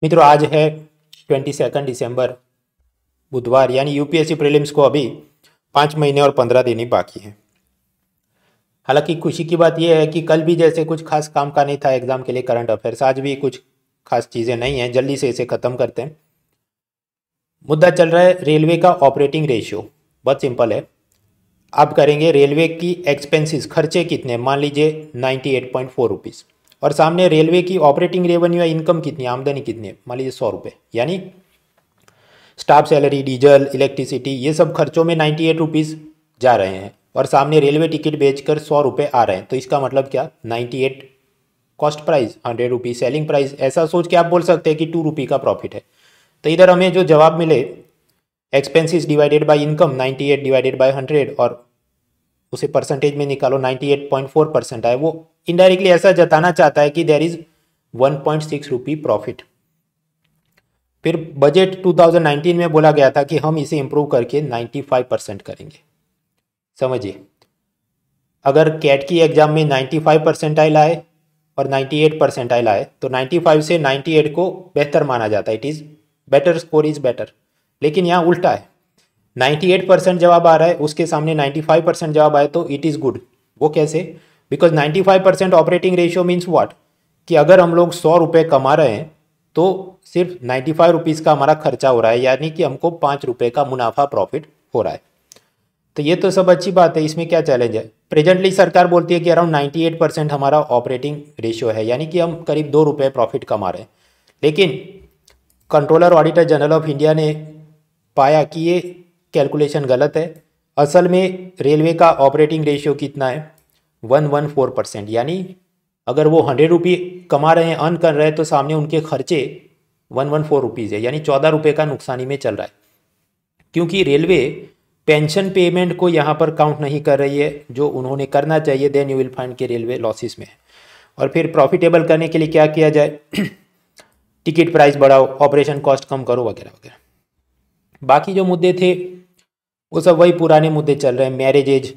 मित्रों आज है 22 दिसंबर बुधवार, यानी यूपीएससी प्रीलिम्स को अभी 5 महीने और 15 दिन ही बाकी है। हालांकि खुशी की बात यह है कि कल भी जैसे कुछ खास काम का नहीं था एग्जाम के लिए करंट अफेयर्स, आज भी कुछ खास चीज़ें नहीं हैं। जल्दी से इसे ख़त्म करते हैं। मुद्दा चल रहा है रेलवे का ऑपरेटिंग रेशियो। बहुत सिंपल है, आप करेंगे रेलवे की एक्सपेंसेस, खर्चे कितने, मान लीजिए 98.4 रुपीज़, और सामने रेलवे की ऑपरेटिंग रेवेन्यू या इनकम कितनी, आमदनी कितनी है, मान लीजिए 100 रुपये। यानी स्टाफ सैलरी, डीजल, इलेक्ट्रिसिटी, ये सब खर्चों में 98 रुपीज़ जा रहे हैं और सामने रेलवे टिकट बेचकर 100 रुपये आ रहे हैं। तो इसका मतलब क्या, 98 cost price, 100 rupees selling price. ऐसा सोच के आप बोल सकते हैं कि 2 रुपये का प्रॉफिट है। तो इधर हमें जो जवाब मिले, expenses divided by income 98 divided by 100 और उसे परसेंटेज में निकालो, 98.4% आए। वो इनडायरेक्टली ऐसा जताना चाहता है कि देयर इज 1.6 रुपी प्रॉफिट। फिर बजट 2019 में बोला गया था कि हम इसे इंप्रूव करके 95% करेंगे। समझिए, अगर कैट की एग्जाम में 95 परसेंटाइल आए और 98 परसेंटाइल आए तो 95 से 98 को बेहतर माना जाता है। It is better, score is better. लेकिन यहाँ उल्टा है, 98% जवाब आ रहा है, उसके सामने 95% जवाब आए तो इट इज़ गुड। वो कैसे? Because 95% operating ratio means what, कि अगर हम लोग 100 रुपये कमा रहे हैं तो सिर्फ 95 रुपीज़ का हमारा खर्चा हो रहा है, यानी कि हमको 5 रुपये का मुनाफा प्रॉफिट हो रहा है। तो ये तो सब अच्छी बात है, इसमें क्या चैलेंज है? प्रेजेंटली सरकार बोलती है कि अराउंड 98% हमारा ऑपरेटिंग रेशियो है, यानी कि हम करीब 2 रुपये प्रॉफिट कमा रहे हैं। लेकिन controller auditor general of India ने पाया कि ये कैलकुलेशन गलत है। असल में रेलवे का ऑपरेटिंग रेशियो कितना है, 114%। यानी अगर वो 100 रुपये कमा रहे हैं, अर्न कर रहे हैं, तो सामने उनके खर्चे 114 रुपीज़ है, यानी 14 रुपये का नुकसानी में चल रहा है। क्योंकि रेलवे पेंशन पेमेंट को यहाँ पर काउंट नहीं कर रही है जो उन्होंने करना चाहिए। देन यू विल फाइंड कि रेलवे लॉसेस में है। और फिर प्रॉफिटेबल करने के लिए क्या किया जाए? टिकट प्राइस बढ़ाओ, ऑपरेशन कॉस्ट कम करो, वगैरह वगैरह। बाकी जो मुद्दे थे वो सब वही पुराने मुद्दे चल रहे हैं। मैरिज एज,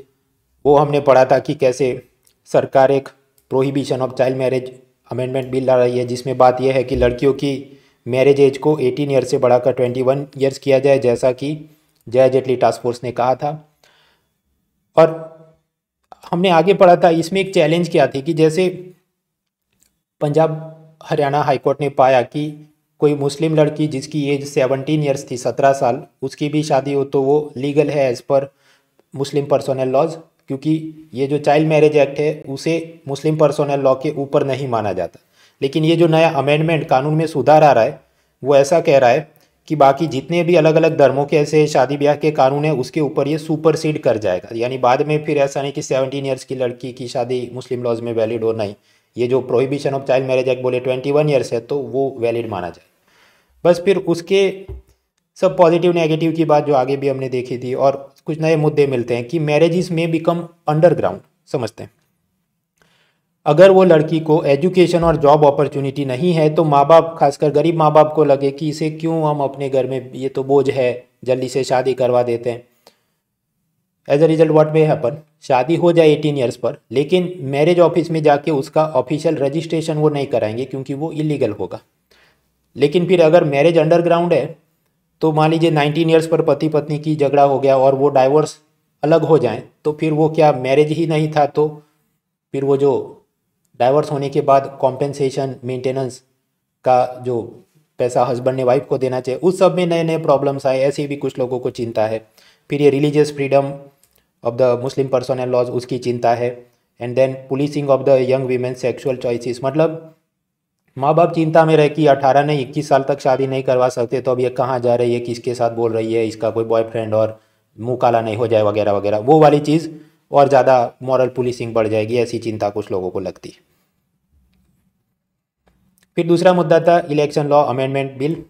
वो हमने पढ़ा था कि कैसे सरकार एक prohibition of child marriage amendment bill ला रही है, जिसमें बात यह है कि लड़कियों की मैरिज एज को 18 ईयर्स से बढ़ाकर 21 ईयर्स किया जाए, जैसा कि जया जेटली टास्क फोर्स ने कहा था। और हमने आगे पढ़ा था, इसमें एक चैलेंज क्या थी कि जैसे पंजाब हरियाणा हाईकोर्ट ने पाया कि कोई मुस्लिम लड़की जिसकी एज 17 ईयर्स थी, 17 साल, उसकी भी शादी हो तो वो लीगल है एज़ पर मुस्लिम पर्सोनल लॉज, क्योंकि ये जो चाइल्ड मैरिज एक्ट है उसे मुस्लिम पर्सोनल लॉ के ऊपर नहीं माना जाता। लेकिन ये जो नया अमेंडमेंट कानून में सुधार आ रहा है वो ऐसा कह रहा है कि बाकी जितने भी अलग अलग धर्मों के ऐसे शादी ब्याह के कानून है उसके ऊपर ये सुपरसीड कर जाएगा। यानी बाद में फिर ऐसा नहीं कि 17 ईयर्स की लड़की की शादी मुस्लिम लॉज में वैलिड हो, नहीं, ये जो prohibition of child marriage act बोले 21 ईयर्स है तो वो वैलिड माना जाए। बस फिर उसके सब पॉजिटिव नेगेटिव की बात जो आगे भी हमने देखी थी, और कुछ नए मुद्दे मिलते हैं कि मैरिजेस में बिकम अंडरग्राउंड। समझते हैं, अगर वो लड़की को एजुकेशन और जॉब अपॉर्चुनिटी नहीं है तो माँ बाप, खासकर गरीब माँ बाप को लगे कि इसे क्यों हम अपने घर में, ये तो बोझ है, जल्दी से शादी करवा देते हैं। As a result what may happen, शादी हो जाए 18 ईयर्स पर, लेकिन मैरिज ऑफिस में जाके उसका ऑफिशियल रजिस्ट्रेशन वो नहीं कराएंगे क्योंकि वो इलीगल होगा। लेकिन फिर अगर मैरिज अंडरग्राउंड है तो मान लीजिए 19 ईयर्स पर पति पत्नी की झगड़ा हो गया और वो डाइवोर्स अलग हो जाएं, तो फिर वो क्या मैरिज ही नहीं था? तो फिर वो जो डाइवोर्स होने के बाद कॉम्पेंसेशन, मेंटेनेंस का जो पैसा हस्बैंड ने वाइफ को देना चाहिए, उस सब में नए नए प्रॉब्लम्स आए। ऐसे भी कुछ लोगों को चिंता है। फिर ये religious freedom of the Muslim personal laws, उसकी चिंता है। And then policing of the young women sexual choices, मतलब माँ बाप चिंता में रहे कि 18 नहीं 21 साल तक शादी नहीं करवा सकते, तो अब ये कहाँ जा रही है, किसके साथ बोल रही है, इसका कोई बॉयफ्रेंड और मुंह काला नहीं हो जाए, वगैरह वगैरह। वो वाली चीज़ और ज़्यादा मॉरल पुलिसिंग बढ़ जाएगी, ऐसी चिंता कुछ लोगों को लगती है। फिर दूसरा मुद्दा था इलेक्शन लॉ अमेंडमेंट बिल।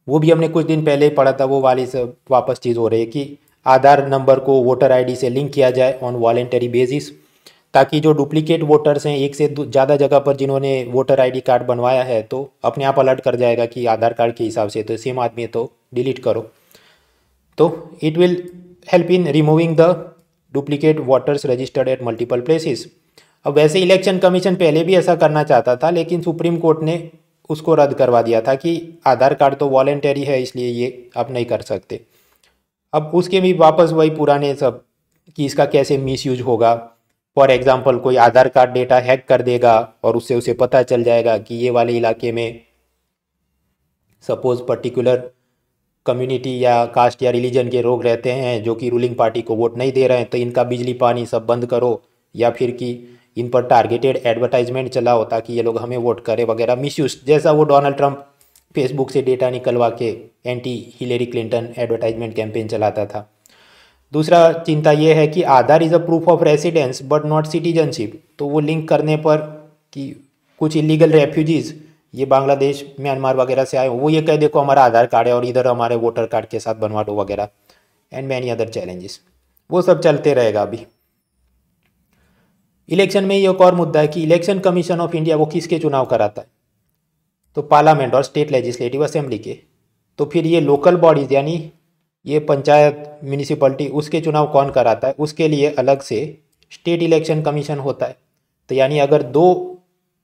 वो भी हमने कुछ दिन पहले ही पढ़ा था। वो वाली से वापस चीज़ हो रही है कि आधार नंबर को वोटर आईडी से लिंक किया जाए ऑन वॉलेंटरी बेसिस, ताकि जो डुप्लीकेट वोटर्स हैं, एक से ज़्यादा जगह पर जिन्होंने वोटर आईडी कार्ड बनवाया है, तो अपने आप अलर्ट कर जाएगा कि आधार कार्ड के हिसाब से तो सेम आदमी है तो डिलीट करो। तो it will help in removing the duplicate voters registered at multiple places. अब वैसे इलेक्शन कमीशन पहले भी ऐसा करना चाहता था, लेकिन सुप्रीम कोर्ट ने उसको रद्द करवा दिया था कि आधार कार्ड तो वॉलेंटरी है, इसलिए ये आप नहीं कर सकते। अब उसके भी वापस वही पुराने सब कि इसका कैसे मिसयूज होगा। फॉर एग्जांपल कोई आधार कार्ड डेटा हैक कर देगा और उससे उसे पता चल जाएगा कि ये वाले इलाके में सपोज पर्टिकुलर कम्युनिटी या कास्ट या रिलीजन के लोग रहते हैं जो कि रूलिंग पार्टी को वोट नहीं दे रहे हैं, तो इनका बिजली पानी सब बंद करो, या फिर कि इन पर टारगेटेड एडवर्टाइजमेंट चलाओ ताकि ये लोग हमें वोट करें वगैरह, मिसयूज जैसा वो डोनाल्ड ट्रंप फेसबुक से डेटा निकलवा के anti Hillary Clinton advertisement campaign चलाता था। दूसरा चिंता ये है कि Aadhaar is a proof of residence but not citizenship, तो वो लिंक करने पर कि कुछ इलीगल रेफ्यूजीज़ ये बांग्लादेश म्यांमार वगैरह से आए वो ये कह देखो हमारा आधार कार्ड है और इधर हमारे वोटर कार्ड के साथ बनवा दो वगैरह, एंड मैनी अदर चैलेंजेस, वो सब चलते रहेगा। अभी इलेक्शन में ये एक और मुद्दा है कि इलेक्शन कमीशन ऑफ इंडिया वो किसके चुनाव कराता है, तो पार्लियामेंट और स्टेट लेजिस्लेटिव असेंबली के। तो फिर ये लोकल बॉडीज़ यानी ये पंचायत म्यूनिसिपलिटी उसके चुनाव कौन कराता है, उसके लिए अलग से स्टेट इलेक्शन कमीशन होता है। तो यानी अगर दो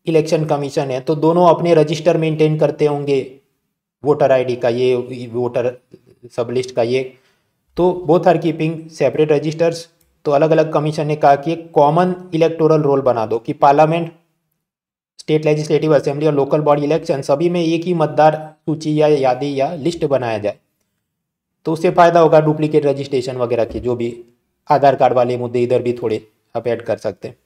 इलेक्शन कमीशन है तो दोनों अपने रजिस्टर मेंटेन करते होंगे, वोटर आईडी का ये, वोटर सब लिस्ट का ये, तो both are keeping separate registers. तो अलग अलग कमीशन ने कहा कि एक कॉमन इलेक्टोरल रोल बना दो कि पार्लियामेंट, स्टेट लेजिस्लेटिव असेंबली और लोकल बॉडी इलेक्शन सभी में एक ही मतदार सूची या यादी या लिस्ट बनाया जाए, तो उससे फ़ायदा होगा डुप्लीकेट रजिस्ट्रेशन वगैरह के जो भी आधार कार्ड वाले मुद्दे इधर भी थोड़े आप ऐड कर सकते हैं।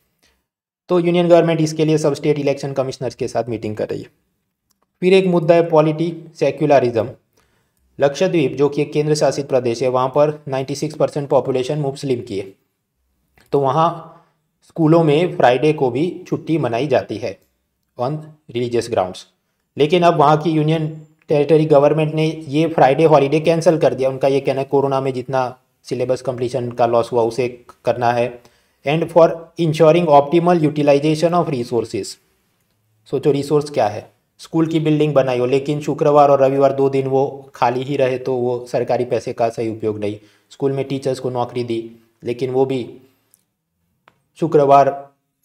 तो यूनियन गवर्नमेंट इसके लिए सब स्टेट इलेक्शन कमिश्नर्स के साथ मीटिंग कर रही है। फिर एक मुद्दा है पॉलिटी सेक्युलरिज्म। लक्षद्वीप जो कि एक केंद्र शासित प्रदेश है, वहाँ पर 96% पॉपुलेशन मुस्लिम की है, तो वहाँ स्कूलों में फ्राइडे को भी छुट्टी मनाई जाती है ऑन रिलीजियस ग्राउंड्स। लेकिन अब वहाँ की यूनियन टेरिटरी गवर्नमेंट ने ये फ्राइडे हॉलीडे कैंसिल कर दिया। उनका ये कहना है कोरोना में जितना सिलेबस कंप्लीशन का लॉस हुआ उसे करना है, and for ensuring optimal utilization of resources. सोचो रिसोर्स क्या है, स्कूल की बिल्डिंग बनाई हो लेकिन शुक्रवार और रविवार 2 दिन वो खाली ही रहे, तो वो सरकारी पैसे का सही उपयोग नहीं। स्कूल में टीचर्स को नौकरी दी लेकिन वो भी शुक्रवार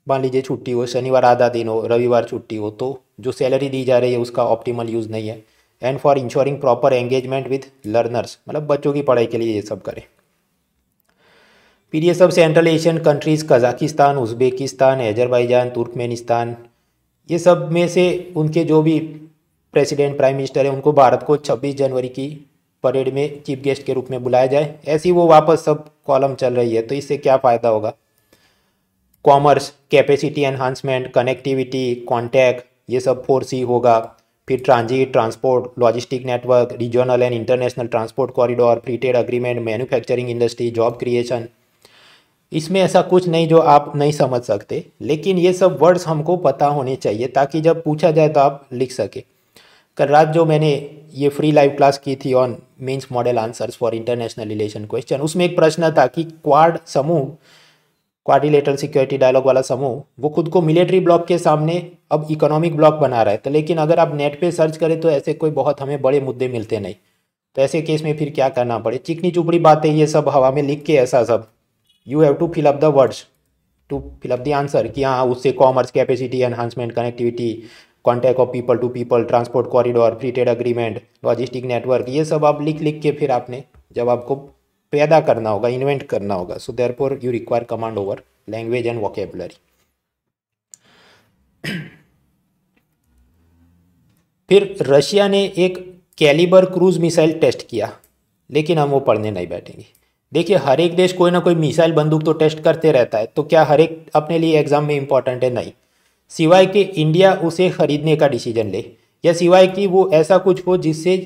मान लीजिए छुट्टी हो, शनिवार आधा दिन हो, रविवार छुट्टी हो, तो जो सैलरी दी जा रही है उसका ऑप्टिमल यूज़ नहीं है। And for ensuring proper engagement with learners, मतलब बच्चों की पढ़ाई के लिए ये सब करें। फिर ये सब central Asian countries Kazakhstan, Uzbekistan, Azerbaijan, Turkmenistan, ये सब में से उनके जो भी प्रेसिडेंट प्राइम मिनिस्टर है उनको भारत को 26 जनवरी की परेड में चीफ गेस्ट के रूप में बुलाया जाए, ऐसी वो वापस सब कॉलम चल रही है। तो इससे क्या फ़ायदा होगा, commerce, capacity enhancement, connectivity, contact, ये सब 4C होगा। फिर transit, transport, logistic network, regional and international transport corridor, free trade agreement, manufacturing industry, job creation. इसमें ऐसा कुछ नहीं जो आप नहीं समझ सकते, लेकिन ये सब वर्ड्स हमको पता होने चाहिए ताकि जब पूछा जाए तो आप लिख सके। कल रात जो मैंने ये फ्री लाइव क्लास की थी on mains model answers for international relation question, उसमें एक प्रश्न था कि क्वाड समूह, क्वाड्रिलेटरल सिक्योरिटी डायलॉग वाला समूह, वो खुद को मिलिट्री ब्लॉक के सामने अब इकोनॉमिक ब्लॉक बना रहा है। तो लेकिन अगर आप नेट पे सर्च करें तो ऐसे कोई बहुत हमें बड़े मुद्दे मिलते नहीं। तो ऐसे केस में फिर क्या करना पड़े, चिकनी चुपड़ी बातें ये सब हवा में लिख के ऐसा सब, you have to fill up the words to fill up the answer कि हाँ उससे commerce, capacity enhancement, connectivity, contact of people to people, transport corridor, free trade agreement, logistic network, ये सब आप लिख लिख के फिर आपने जब आपको पैदा करना होगा, इन्वेंट करना होगा। So therefore you require command over language and vocabulary. फिर रशिया ने एक कैलिबर क्रूज मिसाइल टेस्ट किया, लेकिन हम वो पढ़ने नहीं बैठेंगे। देखिए हर एक देश कोई ना कोई मिसाइल बंदूक तो टेस्ट करते रहता है, तो क्या हर एक अपने लिए एग्जाम में इंपॉर्टेंट है? नहीं, सिवाय कि इंडिया उसे खरीदने का डिसीजन ले, या सिवाय कि वो ऐसा कुछ हो जिससे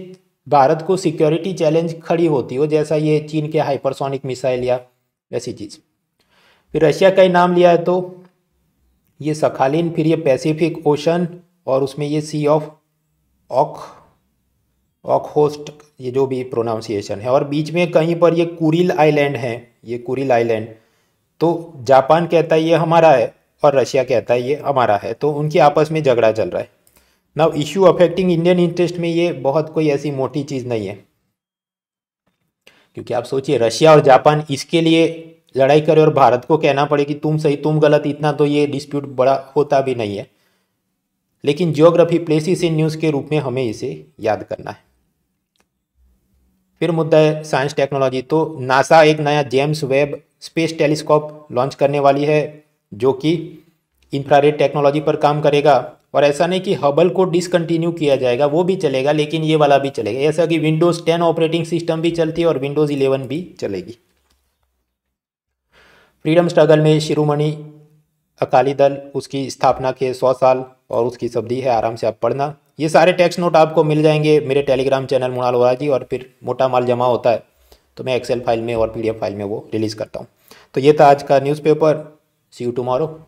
भारत को सिक्योरिटी चैलेंज खड़ी होती हो, जैसा ये चीन के हाइपरसोनिक मिसाइल या ऐसी चीज़। फिर रशिया का ही नाम लिया है तो ये सखालिन, फिर ये पैसिफिक ओशन, और उसमें ये सी ऑफ ऑकहोस्ट, ये जो भी प्रोनाउंसिएशन है, और बीच में कहीं पर ये कुरिल आइलैंड है, ये कुरिल आइलैंड। तो जापान कहता है ये हमारा है और रशिया कहता है ये हमारा है, तो उनके आपस में झगड़ा चल रहा है। Now issue affecting Indian interest में ये बहुत कोई ऐसी मोटी चीज़ नहीं है, क्योंकि आप सोचिए रशिया और जापान इसके लिए लड़ाई करे और भारत को कहना पड़े कि तुम सही तुम गलत, इतना तो ये डिस्प्यूट बड़ा होता भी नहीं है। लेकिन जियोग्राफी प्लेसेस इन न्यूज़ के रूप में हमें इसे याद करना है। फिर मुद्दा है साइंस टेक्नोलॉजी। तो नासा एक नया James Webb space telescope launch करने वाली है जो कि इंफ्रारेड टेक्नोलॉजी पर काम करेगा। और ऐसा नहीं कि हबल को डिसकंटिन्यू किया जाएगा, वो भी चलेगा, लेकिन ये वाला भी चलेगा। ऐसा कि विंडोज़ 10 ऑपरेटिंग सिस्टम भी चलती है और विंडोज़ 11 भी चलेगी। फ्रीडम स्ट्रगल में शिरोमणि अकाली दल, उसकी स्थापना के 100 साल और उसकी शताब्दी है, आराम से आप पढ़ना। ये सारे टेक्स्ट नोट आपको मिल जाएंगे मेरे टेलीग्राम चैनल मुनाल वोरा जी। और फिर मोटा माल जमा होता है तो मैं एक्सेल फाइल में और PDF फाइल में वो रिलीज़ करता हूँ। तो ये था आज का न्यूज़पेपर। C you tomorrow.